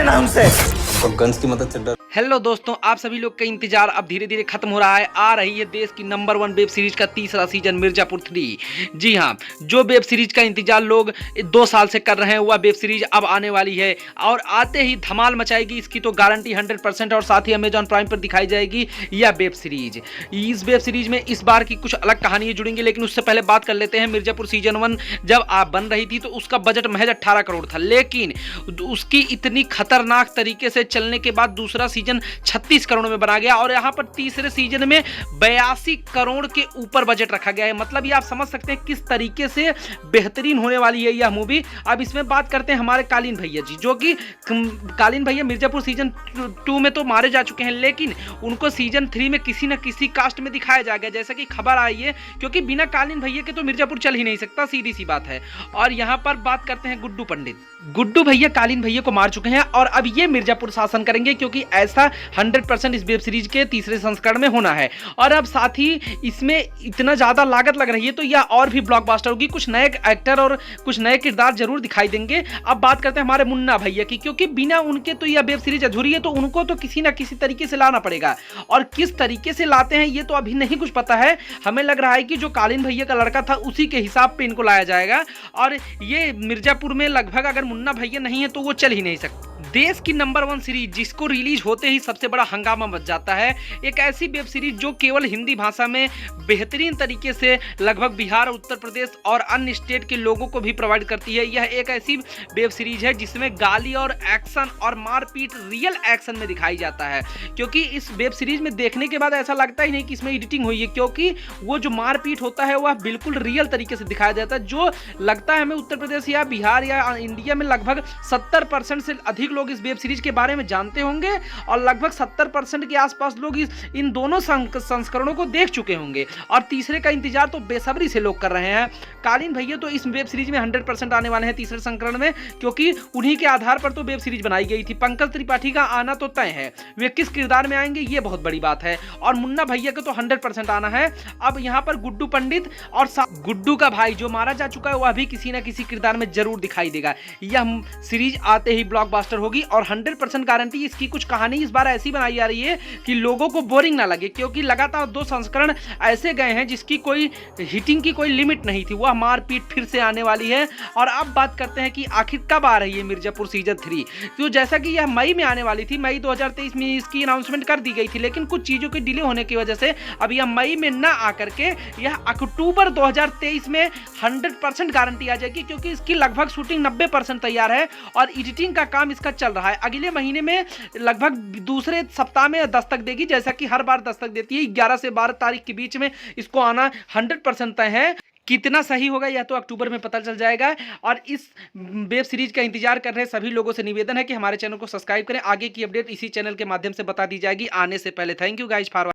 लेना हमसे। तो गन्स की मदद से डर। हेलो दोस्तों, आप सभी लोग का इंतजार अब धीरे धीरे खत्म हो रहा है। आ रही है देश की नंबर 1 वेब सीरीज का तीसरा सीजन मिर्जापुर 3। जी हाँ, जो वेब सीरीज का इंतजार लोग 2 साल से कर रहे हैं वह वेब सीरीज अब आने वाली है और आते ही धमाल मचाएगी, इसकी तो गारंटी 100%। और साथ ही अमेजॉन प्राइम पर दिखाई जाएगी यह वेब सीरीज। इस वेब सीरीज में इस बार की कुछ अलग कहानियां जुड़ेंगी, लेकिन उससे पहले बात कर लेते हैं मिर्जापुर सीजन 1 जब आप बन रही थी तो उसका बजट महज 18 करोड़ था, लेकिन उसकी इतनी खतरनाक तरीके से चलने के बाद दूसरा सीजन 36 करोड़ में बना गया और यहां पर तीसरे सीजन में 82 करोड़ के ऊपर बजट रखा गया है। मतलब ये आप समझ सकते हैं किस तरीके से बेहतरीन होने वाली है यह मूवी। अब इसमें बात करते हैं हमारे कालीन भैया जी, जो कि कालीन भैया मिर्जापुर सीजन 2 में तो मारे जा चुके हैं, लेकिन उनको सीजन 3 में किसी न किसी कास्ट में दिखाया जाएगा, जैसा कि खबर आई है, क्योंकि बिना कालीन भैया के तो मिर्जापुर चल ही नहीं सकता, सीधी सी बात है। और यहां पर बात करते हैं गुड्डू पंडित। गुड्डू भैया कालीन भैया को मार चुके हैं और अब ये मिर्जापुर शासन करेंगे, क्योंकि ऐसा 100% इस वेब सीरीज के तीसरे संस्करण में होना है। और अब साथ ही इसमें इतना ज्यादा लागत लग रही है तो यह और भी ब्लॉकबस्टर होगी। कुछ नए एक्टर और कुछ नए किरदार जरूर दिखाई देंगे। अब बात करते हैं हमारे मुन्ना भैया की, क्योंकि बिना उनके तो यह वेब सीरीज अधूरी है, तो उनको तो किसी ना किसी तरीके से लाना पड़ेगा। और किस तरीके से लाते हैं ये तो अभी नहीं कुछ पता है। हमें लग रहा है कि जो कालीन भैया का लड़का था उसी के हिसाब पे इनको लाया जाएगा। और ये मिर्जापुर में लगभग अगर मुन्ना भैया नहीं है तो वो चल ही नहीं सकता। देश की नंबर 1 सीरीज जिसको रिलीज होते ही सबसे बड़ा हंगामा मच जाता है, एक ऐसी वेब सीरीज जो केवल हिंदी भाषा में बेहतरीन तरीके से लगभग बिहार, उत्तर प्रदेश और अन्य स्टेट के लोगों को भी प्रोवाइड करती है। यह एक ऐसी वेब सीरीज है जिसमें गाली और एक्शन और मारपीट रियल एक्शन में दिखाई जाता है, क्योंकि इस वेब सीरीज में देखने के बाद ऐसा लगता ही नहीं कि इसमें एडिटिंग हुई है, क्योंकि वो जो मारपीट होता है वह बिल्कुल रियल तरीके से दिखाया जाता है। जो लगता है हमें उत्तर प्रदेश या बिहार या इंडिया में लगभग 70% से अधिक लोग इस वेब सीरीज के बारे में जानते होंगे और लगभग 70% के आसपास लोग इन दोनों संस्करणों को देख चुके होंगे। और तीसरे का इंतजार तो बेसब्री से लोग कर रहे हैं। कालीन भैया तो इस वेब सीरीज में 100% आने वाले हैं तीसरे संस्करण में, क्योंकि उन्हीं के आधार पर तो वेब सीरीज बनाई गई थी। पंकज त्रिपाठी का आना तो तय है, वे किस किरदार में आएंगे ये बहुत बड़ी बात है। और मुन्ना भैया का तो 100% आना है। अब यहाँ पर गुड्डू पंडित और गुड्डू का भाई जो मारा जा चुका है वह भी किसी न किसी किरदार में जरूर दिखाई देगा। यह सीरीज आते ही ब्लॉकबस्टर होगी और 100% गारंटी इसकी कुछ कहानी इस बार ऐसी बनाई जा रही है कि लोगों को बोरिंग ना लगे, क्योंकि लगातार 2 संस्करण ऐसे गए हैं जिसकी कोई हिटिंग की कोई लिमिट नहीं थी। वह मारपीट फिर से आने वाली है। और अब बात करते हैं कि आखिर कब आ रही है मिर्जापुर सीजन 3। तो जैसा कि यह मई में आने वाली थी, मई 2023 में इसकी अनाउंसमेंट कर दी गई थी, लेकिन कुछ चीजों के डिले होने की वजह से अब यह मई में ना आकर के यह अक्टूबर 2023 में 100% गारंटी आ जाएगी, क्योंकि इसकी लगभग शूटिंग 90% तैयार है और एडिटिंग का काम इसका चल रहा है। अगले महीने में लगभग दूसरे सप्ताह में दस्तक देगी, जैसा कि हर बार दस्तक देती है। 11 से 12 तारीख के बीच में इसको आना 100% तय है। कितना सही होगा यह तो अक्टूबर में पता चल जाएगा। और इस वेब सीरीज का इंतजार कर रहे सभी लोगों से निवेदन है कि हमारे चैनल को सब्सक्राइब करें। आगे की अपडेट इसी चैनल के माध्यम से बता दी जाएगी आने से पहले। Thank you guys for